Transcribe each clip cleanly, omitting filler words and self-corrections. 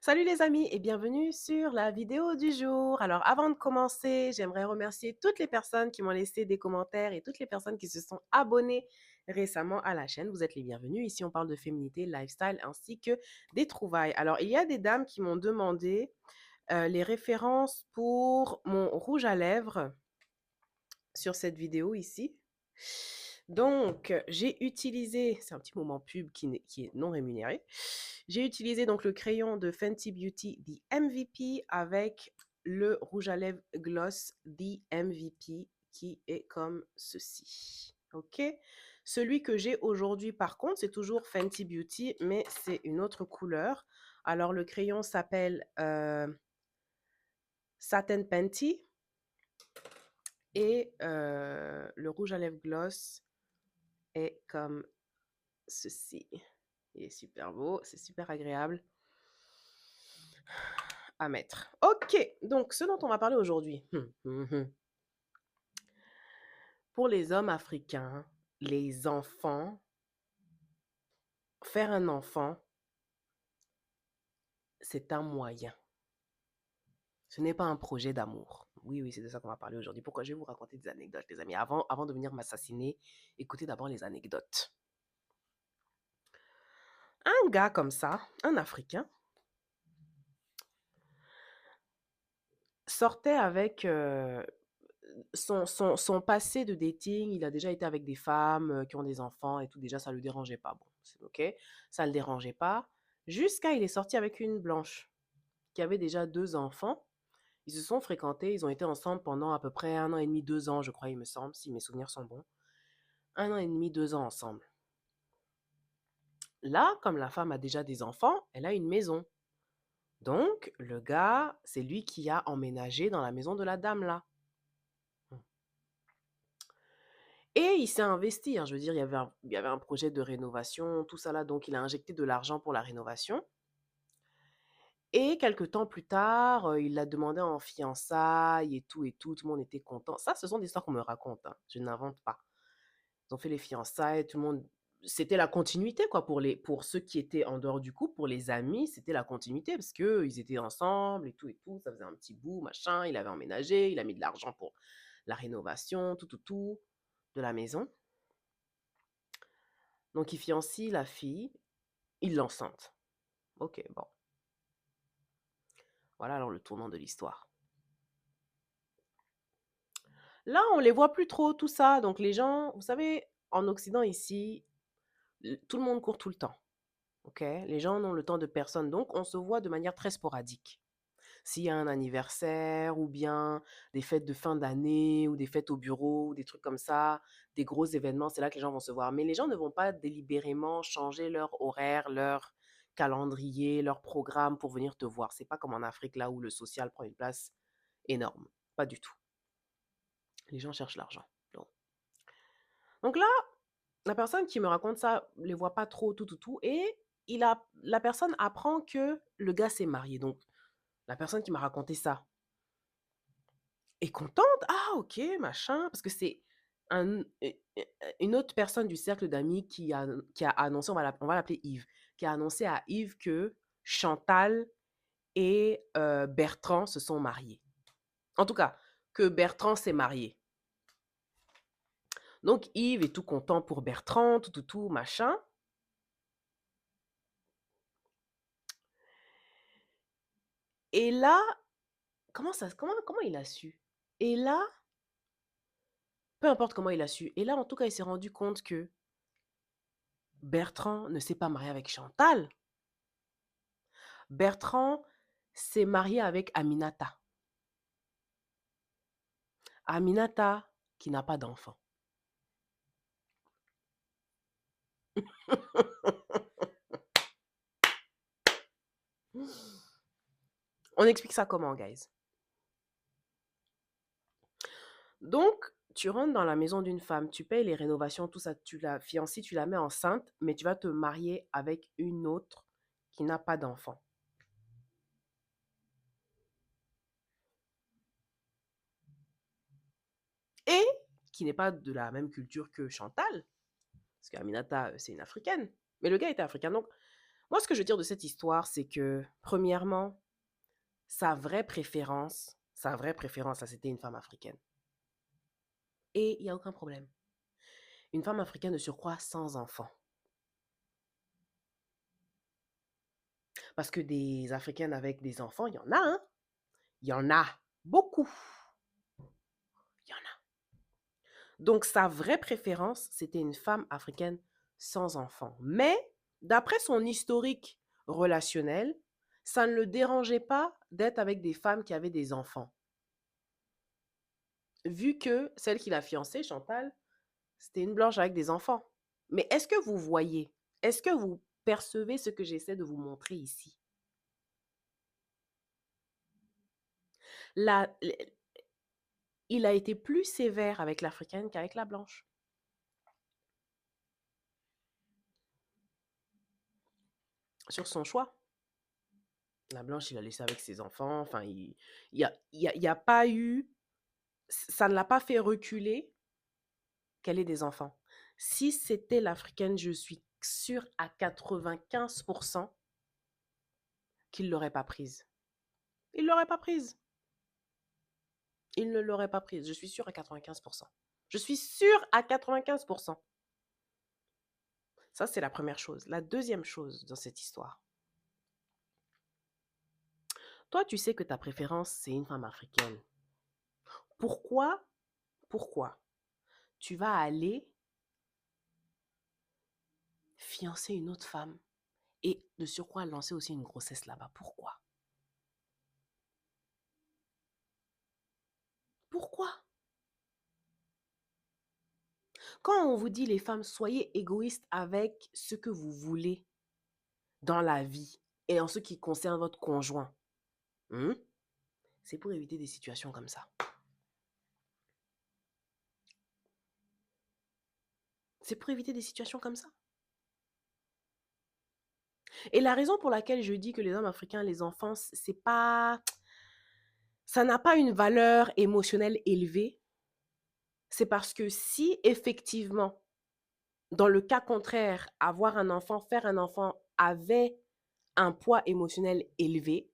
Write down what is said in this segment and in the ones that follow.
Salut les amis et bienvenue sur la vidéo du jour. Alors avant de commencer, j'aimerais remercier toutes les personnes qui m'ont laissé des commentaires et toutes les personnes qui se sont abonnées récemment à la chaîne. Vous êtes les bienvenus. Ici, on parle de féminité, lifestyle ainsi que des trouvailles. Alors, il y a des dames qui m'ont demandé les références pour mon rouge à lèvres sur cette vidéo ici. Donc, j'ai utilisé, c'est un petit moment pub qui est non rémunéré. J'ai utilisé donc le crayon de Fenty Beauty The MVP avec le rouge à lèvres gloss The MVP qui est comme ceci. Ok. Celui que j'ai aujourd'hui, par contre, c'est toujours Fenty Beauty, mais c'est une autre couleur. Alors, le crayon s'appelle Satin Panty et le rouge à lèvres gloss est comme ceci. Il est super beau, c'est super agréable à mettre. Ok, donc ce dont on va parler aujourd'hui. Pour les hommes africains, les enfants, faire un enfant, c'est un moyen. Ce n'est pas un projet d'amour. Oui, oui, c'est de ça qu'on va parler aujourd'hui. Pourquoi je vais vous raconter des anecdotes, les amis. Avant de venir m'assassiner, écoutez d'abord les anecdotes. Un gars comme ça, un Africain, sortait avec son passé de dating. Il a déjà été avec des femmes qui ont des enfants et tout. Déjà, ça ne le dérangeait pas. Bon, c'est OK. Ça ne le dérangeait pas. Jusqu'à il est sorti avec une blanche qui avait déjà 2 enfants. Ils se sont fréquentés. Ils ont été ensemble pendant à peu près 1 an et demi, 2 ans, je crois, il me semble, si mes souvenirs sont bons. 1 an et demi, 2 ans ensemble. Là, comme la femme a déjà des enfants, elle a une maison. Donc, le gars, c'est lui qui a emménagé dans la maison de la dame là. Et il s'est investi, hein, je veux dire, il y avait un projet de rénovation, tout ça là, donc il a injecté de l'argent pour la rénovation. Et quelque temps plus tard, il l'a demandé en fiançailles et tout le monde était content. Ça, ce sont des histoires qu'on me raconte, hein, je n'invente pas. Ils ont fait les fiançailles, tout le monde, c'était la continuité quoi pour ceux qui étaient en dehors du couple, pour les amis, c'était la continuité parce que ils étaient ensemble et tout, ça faisait un petit bout, machin, il avait emménagé, il a mis de l'argent pour la rénovation, tout de la maison. Donc, il fiancie la fille, il l'enceinte. Ok, bon. Voilà alors le tournant de l'histoire. Là, on les voit plus trop, tout ça. Donc, les gens, vous savez, en Occident ici, tout le monde court tout le temps. Ok? Les gens n'ont le temps de personne. Donc, on se voit de manière très sporadique. S'il y a un anniversaire ou bien des fêtes de fin d'année ou des fêtes au bureau ou des trucs comme ça, des gros événements, c'est là que les gens vont se voir. Mais les gens ne vont pas délibérément changer leur horaire, leur calendrier, leur programme pour venir te voir. C'est pas comme en Afrique là où le social prend une place énorme. Pas du tout. Les gens cherchent l'argent. Donc là, la personne qui me raconte ça les voit pas trop, tout. Et la personne apprend que le gars s'est marié. Donc, la personne qui m'a raconté ça, est contente. Ah, ok, machin. Parce que c'est un, une autre personne du cercle d'amis qui a annoncé, on va l'appeler Yves, qui a annoncé à Yves que Chantal et Bertrand se sont mariés. En tout cas, que Bertrand s'est marié. Donc Yves est tout content pour Bertrand, tout, machin. Et là, comment il a su? Et là, peu importe comment il a su. Et là, en tout cas, il s'est rendu compte que Bertrand ne s'est pas marié avec Chantal. Bertrand s'est marié avec Aminata. Aminata qui n'a pas d'enfant. On explique ça comment, guys? Donc, tu rentres dans la maison d'une femme, tu payes les rénovations, tout ça, tu la fiancies, tu la mets enceinte, mais tu vas te marier avec une autre qui n'a pas d'enfant. Et qui n'est pas de la même culture que Chantal, parce qu'Aminata, c'est une Africaine. Mais le gars était africain. Donc, Moi, ce que je tire de cette histoire, c'est que, premièrement, sa vraie préférence, ça, c'était une femme africaine. Et il n'y a aucun problème. Une femme africaine de surcroît sans enfant. Parce que des Africaines avec des enfants, il y en a, hein? Il y en a beaucoup. Il y en a. Donc, sa vraie préférence, c'était une femme africaine sans enfant. Mais, d'après son historique relationnel, ça ne le dérangeait pas d'être avec des femmes qui avaient des enfants. Vu que celle qu'il a fiancée, Chantal, c'était une blanche avec des enfants. Mais est-ce que vous voyez, est-ce que vous percevez ce que j'essaie de vous montrer ici? La- il a été plus sévère avec l'africaine qu'avec la blanche. Sur son choix. La blanche, il a laissé avec ses enfants. Enfin, il y a pas eu. Ça ne l'a pas fait reculer qu'elle ait des enfants. Si c'était l'africaine, je suis sûre à 95% qu'il ne l'aurait pas prise. Il ne l'aurait pas prise. Il ne l'aurait pas prise. Je suis sûre à 95%. Je suis sûre à 95%. Ça, c'est la première chose. La deuxième chose dans cette histoire. Toi, tu sais que ta préférence, c'est une femme africaine. Pourquoi tu vas aller fiancer une autre femme et de surcroît lancer aussi une grossesse là-bas? Pourquoi? Pourquoi? Quand on vous dit les femmes, soyez égoïstes avec ce que vous voulez dans la vie et en ce qui concerne votre conjoint, hmm, c'est pour éviter des situations comme ça. C'est pour éviter des situations comme ça. Et la raison pour laquelle je dis que les hommes africains, les enfants, c'est pas, ça n'a pas une valeur émotionnelle élevée, c'est parce que si effectivement, dans le cas contraire, avoir un enfant, faire un enfant avait un poids émotionnel élevé,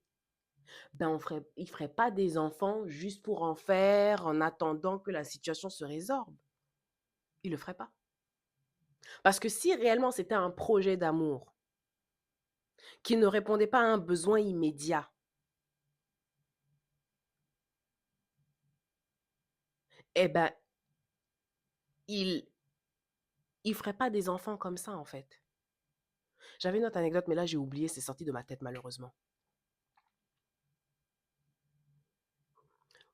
ben il ne ferait pas des enfants juste pour en faire en attendant que la situation se résorbe. Il ne le ferait pas. Parce que si réellement c'était un projet d'amour qui ne répondait pas à un besoin immédiat, eh ben, il ne ferait pas des enfants comme ça, en fait. J'avais une autre anecdote, mais là, j'ai oublié, c'est sorti de ma tête, malheureusement.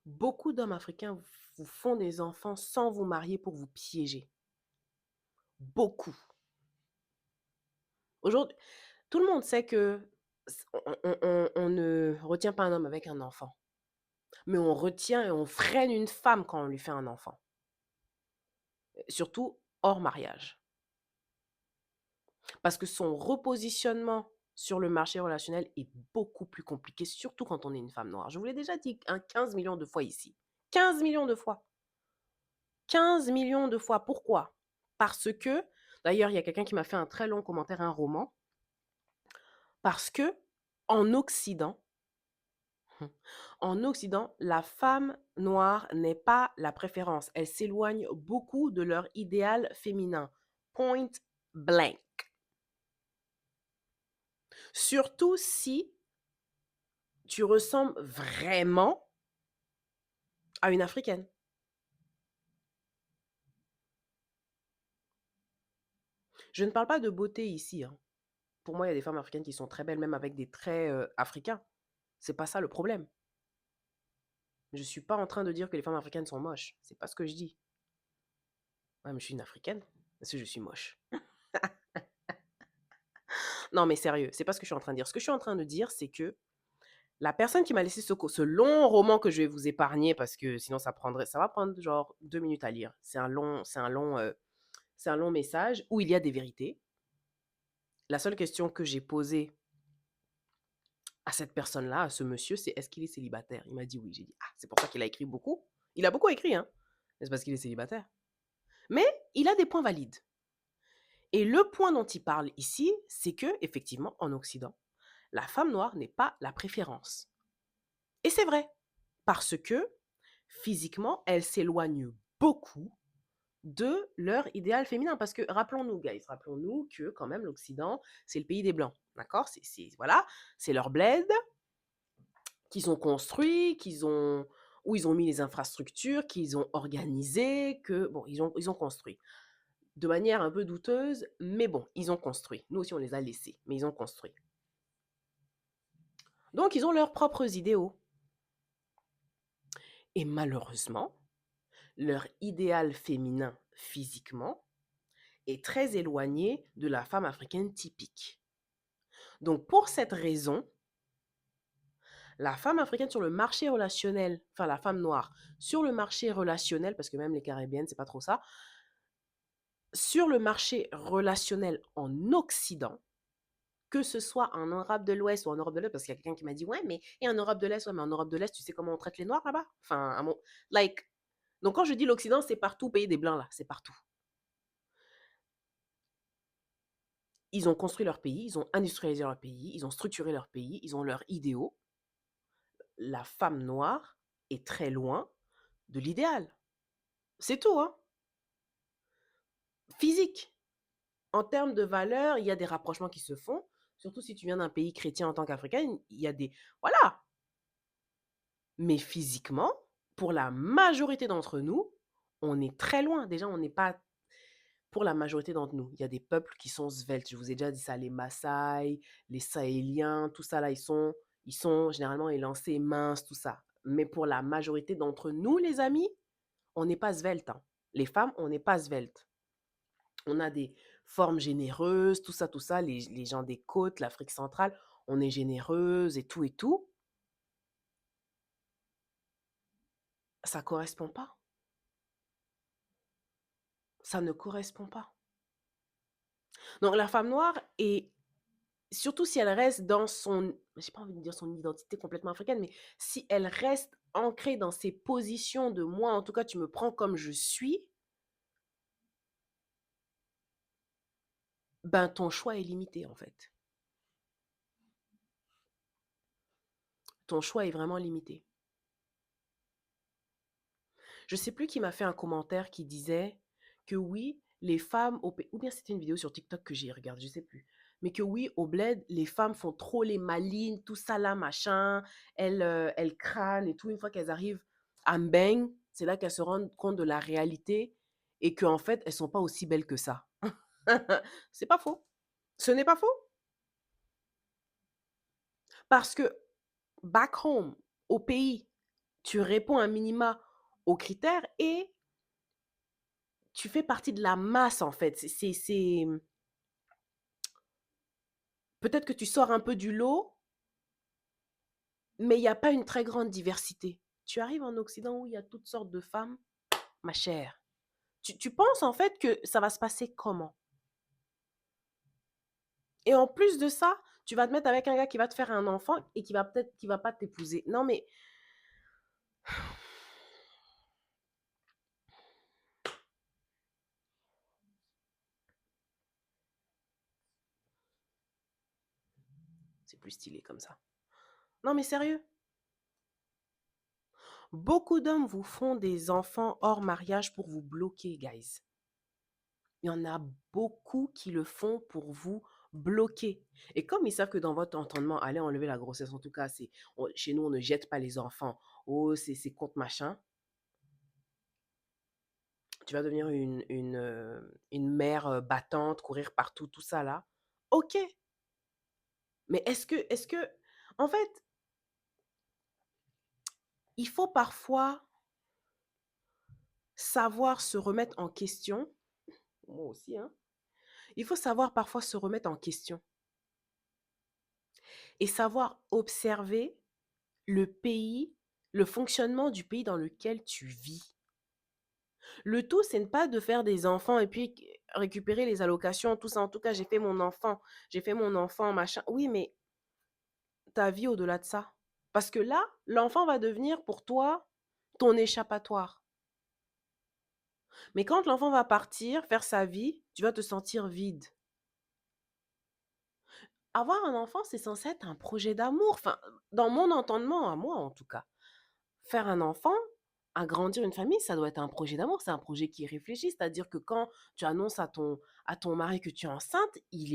Beaucoup d'hommes africains vous font des enfants sans vous marier pour vous piéger. Beaucoup. Aujourd'hui, tout le monde sait que on ne retient pas un homme avec un enfant, mais on retient et on freine une femme quand on lui fait un enfant, surtout hors mariage. Parce que son repositionnement sur le marché relationnel est beaucoup plus compliqué, surtout quand on est une femme noire. Je vous l'ai déjà dit 15 millions de fois ici. 15 millions de fois. 15 millions de fois. Pourquoi? Parce que, d'ailleurs, il y a quelqu'un qui m'a fait un très long commentaire, un roman, parce que en Occident, en Occident, la femme noire n'est pas la préférence. Elle s'éloigne beaucoup de leur idéal féminin. Point blank. Surtout si tu ressembles vraiment à une africaine. Je ne parle pas de beauté ici, hein. Pour moi, il y a des femmes africaines qui sont très belles, même avec des traits africains. C'est pas ça le problème. Je suis pas en train de dire que les femmes africaines sont moches. C'est pas ce que je dis. Ouais, mais je suis une africaine. Parce que je suis moche. Non, mais sérieux, c'est pas ce que je suis en train de dire. Ce que je suis en train de dire, c'est que la personne qui m'a laissé ce long roman que je vais vous épargner parce que sinon ça va prendre genre 2 minutes à lire. C'est un long message où il y a des vérités. La seule question que j'ai posée à cette personne-là, à ce monsieur, c'est est-ce qu'il est célibataire? Il m'a dit oui. J'ai dit, ah, c'est pour ça qu'il a écrit beaucoup. Il a beaucoup écrit, hein. Mais c'est parce qu'il est célibataire. Mais il a des points valides. Et le point dont il parle ici, c'est que effectivement, en Occident, la femme noire n'est pas la préférence. Et c'est vrai, parce que physiquement, elle s'éloigne beaucoup de leur idéal féminin. Parce que rappelons-nous, guys, rappelons-nous que quand même l'Occident, c'est le pays des Blancs. D'accord? Voilà, c'est leur bled qu'ils ont construit, où ils ont mis les infrastructures, qu'ils ont organisé, que, bon, ils ont construit. De manière un peu douteuse, mais bon, ils ont construit. Nous aussi, on les a laissés, mais ils ont construit. Donc, ils ont leurs propres idéaux. Et malheureusement, leur idéal féminin physiquement est très éloigné de la femme africaine typique. Donc, pour cette raison, la femme africaine sur le marché relationnel, enfin la femme noire sur le marché relationnel, parce que même les Caribéennes, c'est pas trop ça, sur le marché relationnel en Occident, que ce soit en Europe de l'Ouest ou en Europe de l'Est, parce qu'il y a quelqu'un qui m'a dit, ouais, mais et en Europe de l'Est, ouais, mais en Europe de l'Est, tu sais comment on traite les Noirs là-bas? Enfin, like, donc quand je dis l'Occident, c'est partout, pays des Blancs là, c'est partout. Ils ont construit leur pays, ils ont industrialisé leur pays, ils ont structuré leur pays, ils ont leurs idéaux. La femme noire est très loin de l'idéal. C'est tout, hein? Physique. En termes de valeurs, il y a des rapprochements qui se font. Surtout si tu viens d'un pays chrétien en tant qu'Africaine, il y a des... Voilà. Mais physiquement, pour la majorité d'entre nous, on est très loin. Déjà, on n'est pas... Pour la majorité d'entre nous, il y a des peuples qui sont sveltes. Je vous ai déjà dit ça, les Maasai, les Sahéliens, tout ça là, ils sont généralement élancés, minces, tout ça. Mais pour la majorité d'entre nous, les amis, on n'est pas svelte, hein. Les femmes, on n'est pas svelte. On a des formes généreuses, tout ça, tout ça. Les gens des côtes, l'Afrique centrale, on est généreuse et tout et tout. Ça correspond pas. Ça ne correspond pas. Donc la femme noire est, surtout si elle reste dans son, j'ai pas envie de dire son identité complètement africaine, mais si elle reste ancrée dans ses positions de moi, en tout cas tu me prends comme je suis, ben ton choix est limité en fait. Ton choix est vraiment limité. Je sais plus qui m'a fait un commentaire qui disait que oui, les femmes au ou bien c'était une vidéo sur TikTok que j'ai regardé, je sais plus. Mais que oui, au bled, les femmes font trop les malines, tout ça là, machin. Elles crânent et tout. Une fois qu'elles arrivent à Mbeng, c'est là qu'elles se rendent compte de la réalité et qu'en fait, elles sont pas aussi belles que ça. C'est pas faux. Ce n'est pas faux. Parce que back home, au pays, tu réponds un minima aux critères et tu fais partie de la masse, en fait. Peut-être que tu sors un peu du lot, mais il y a pas une très grande diversité. Tu arrives en Occident où il y a toutes sortes de femmes, ma chère. Tu penses, en fait, que ça va se passer comment? Et en plus de ça, tu vas te mettre avec un gars qui va te faire un enfant et qui va pas t'épouser. Non, mais c'est plus stylé comme ça. Non, mais sérieux. Beaucoup d'hommes vous font des enfants hors mariage pour vous bloquer, guys. Il y en a beaucoup qui le font pour vous bloquer. Et comme ils savent que dans votre entendement, allez enlever la grossesse, en tout cas, chez nous, on ne jette pas les enfants. Oh, c'est contre machin. Tu vas devenir une mère battante, courir partout, tout ça là. Ok. Mais en fait, il faut parfois savoir se remettre en question. Moi aussi, hein. Il faut savoir parfois se remettre en question et savoir observer le pays, le fonctionnement du pays dans lequel tu vis. Le tout, c'est pas de faire des enfants et puis récupérer les allocations, tout ça. En tout cas, j'ai fait mon enfant, machin. Oui, mais ta vie au-delà de ça. Parce que là, l'enfant va devenir pour toi ton échappatoire. Mais quand l'enfant va partir, faire sa vie, tu vas te sentir vide. Avoir un enfant, c'est censé être un projet d'amour. Enfin, dans mon entendement, à moi en tout cas. Faire un enfant, agrandir une famille, ça doit être un projet d'amour. C'est un projet qui est réfléchi. C'est-à-dire que quand tu annonces à ton mari que tu es enceinte, il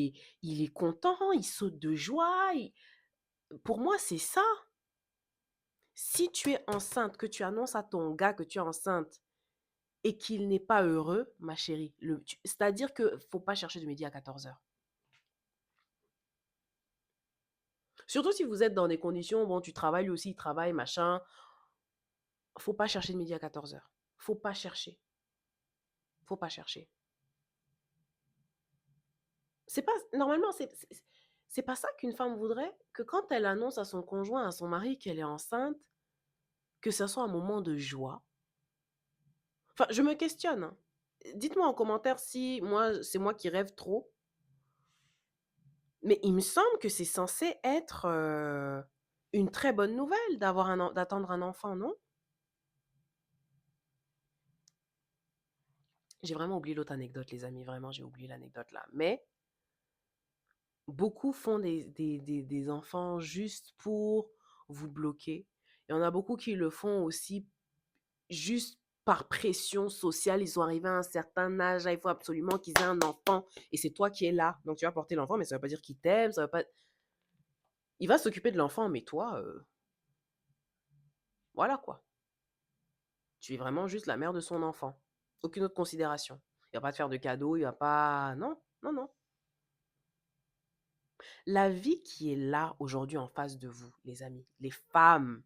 est content, il saute de joie. Pour moi, c'est ça. Si tu es enceinte, que tu annonces à ton gars que tu es enceinte et qu'il n'est pas heureux, ma chérie, c'est-à-dire que faut pas chercher de midi à 14 heures. Surtout si vous êtes dans des conditions, bon, tu travailles, lui aussi, il travaille, machin. Faut pas chercher de midi à 14 heures. Faut pas chercher. Faut pas chercher. C'est pas, normalement, c'est pas ça qu'une femme voudrait, que quand elle annonce à son conjoint, à son mari qu'elle est enceinte, que ça soit un moment de joie. Enfin, je me questionne, hein. Dites-moi en commentaire si moi, c'est moi qui rêve trop. Mais il me semble que c'est censé être une très bonne nouvelle d'attendre un enfant, non? J'ai vraiment oublié l'autre anecdote, les amis. Vraiment, j'ai oublié l'anecdote là. Mais beaucoup font des enfants juste pour vous bloquer. Il y en a beaucoup qui le font aussi juste par pression sociale. Ils sont arrivés à un certain âge, là, il faut absolument qu'ils aient un enfant. Et c'est toi qui es là. Donc tu vas porter l'enfant, mais ça ne veut pas dire qu'il t'aime. Ça veut pas... Il va s'occuper de l'enfant, mais toi, voilà quoi. Tu es vraiment juste la mère de son enfant. Aucune autre considération. Il va pas te faire de cadeaux, il va pas... Non, non, non. La vie qui est là aujourd'hui en face de vous, les amis, les femmes,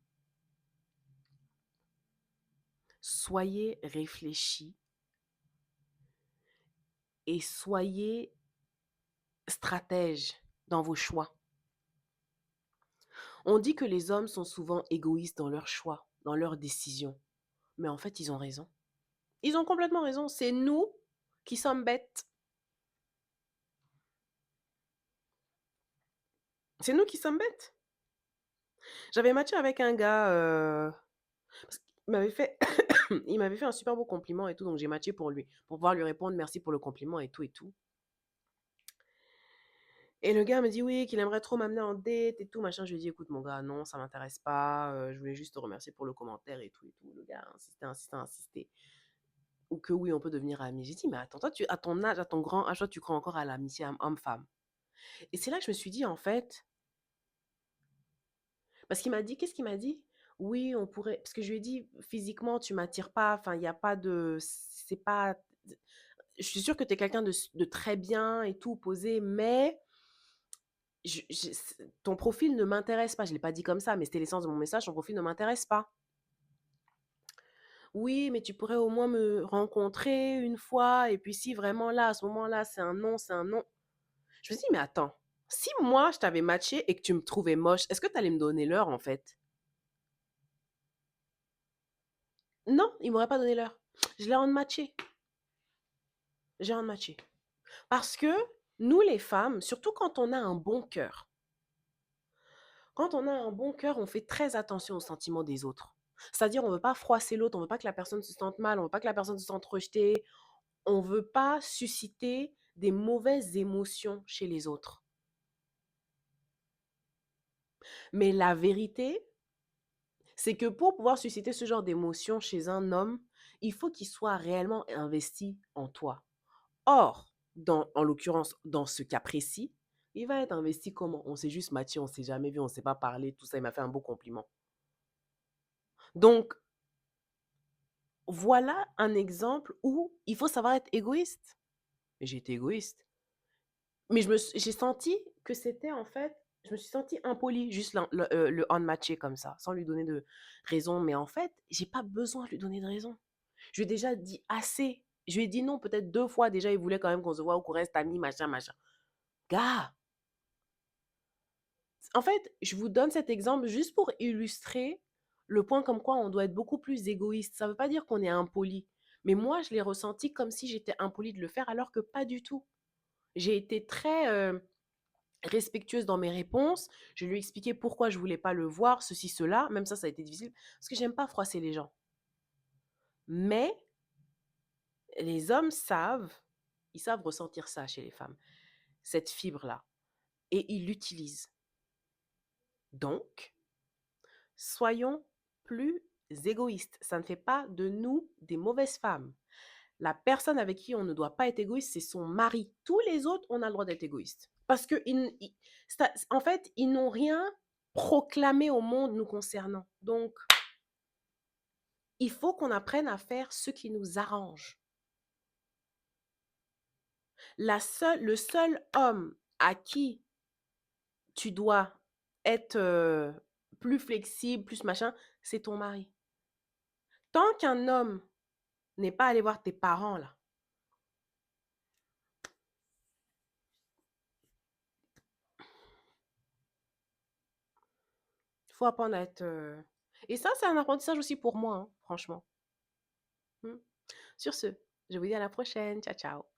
soyez réfléchis et soyez stratèges dans vos choix. On dit que les hommes sont souvent égoïstes dans leurs choix, dans leurs décisions. Mais en fait, ils ont raison. Ils ont complètement raison. C'est nous qui sommes bêtes. C'est nous qui sommes bêtes. J'avais matché avec un gars, parce qu'il m'avait fait, il m'avait fait un super beau compliment et tout, donc j'ai matché pour lui, pour pouvoir lui répondre merci pour le compliment et tout et tout. Et le gars me dit oui, qu'il aimerait trop m'amener en date et tout, machin. Je lui ai dit, écoute, mon gars, non, ça m'intéresse pas. Je voulais juste te remercier pour le commentaire et tout et tout. Le gars a insisté, insisté, insisté. Ou que oui, on peut devenir amis. J'ai dit, mais attends, toi, à ton âge, à ton grand âge, toi, tu crois encore à l'amitié homme-femme. Et c'est là que je me suis dit, en fait, parce qu'il m'a dit, qu'est-ce qu'il m'a dit? Oui, on pourrait, parce que je lui ai dit, physiquement, tu m'attires pas, enfin, il n'y a pas de, c'est pas, je suis sûre que tu es quelqu'un de très bien et tout, posé, mais ton profil ne m'intéresse pas. Je ne l'ai pas dit comme ça, mais c'était l'essence de mon message, ton profil ne m'intéresse pas. Oui, mais tu pourrais au moins me rencontrer une fois, et puis si vraiment là, à ce moment-là, c'est un non, c'est un non. Je me suis dit, mais attends, si moi je t'avais matché et que tu me trouvais moche, est-ce que tu allais me donner l'heure en fait? Non, il m'aurait pas donné l'heure. Je l'ai unmatché. J'ai unmatché. Parce que nous, les femmes, surtout quand on a un bon cœur, quand on a un bon cœur, on fait très attention aux sentiments des autres. C'est-à-dire, on ne veut pas froisser l'autre, on ne veut pas que la personne se sente mal, on ne veut pas que la personne se sente rejetée, on ne veut pas susciter des mauvaises émotions chez les autres. Mais la vérité, c'est que pour pouvoir susciter ce genre d'émotions chez un homme, il faut qu'il soit réellement investi en toi. Or, en l'occurrence, dans ce cas précis, il va être investi comment? On s'est juste matché, on s'est jamais vu, on s'est pas parlé, tout ça, il m'a fait un beau compliment. Donc, voilà un exemple où il faut savoir être égoïste. J'ai été égoïste. Mais j'ai senti que c'était en fait, je me suis sentie impolie, juste le unmatché comme ça, sans lui donner de raison. Mais en fait, j'ai pas besoin de lui donner de raison. Je lui ai déjà dit assez. Je lui ai dit non, peut-être 2 fois déjà, il voulait quand même qu'on se voit ou qu'on reste amis, machin, machin. Gars, en fait, je vous donne cet exemple juste pour illustrer le point comme quoi on doit être beaucoup plus égoïste. Ça ne veut pas dire qu'on est impoli. Mais moi, je l'ai ressenti comme si j'étais impolie de le faire, alors que pas du tout. J'ai été très respectueuse dans mes réponses. Je lui ai expliqué pourquoi je voulais pas le voir, ceci, cela. Même ça a été difficile parce que j'aime pas froisser les gens. Mais Les hommes savent, ils savent ressentir ça chez les femmes, cette fibre-là, et ils l'utilisent. Donc, soyons plus égoïstes. Ça ne fait pas de nous des mauvaises femmes. La personne avec qui on ne doit pas être égoïste, c'est son mari. Tous les autres, on a le droit d'être égoïste. Parce que, en fait, ils n'ont rien proclamé au monde nous concernant. Donc, il faut qu'on apprenne à faire ce qui nous arrange. Le seul homme à qui tu dois être plus flexible, plus machin, c'est ton mari. Tant qu'un homme n'est pas allé voir tes parents, là, il faut apprendre à être... Et ça, c'est un apprentissage aussi pour moi, hein, franchement. Mm. Sur ce, je vous dis à la prochaine. Ciao, ciao.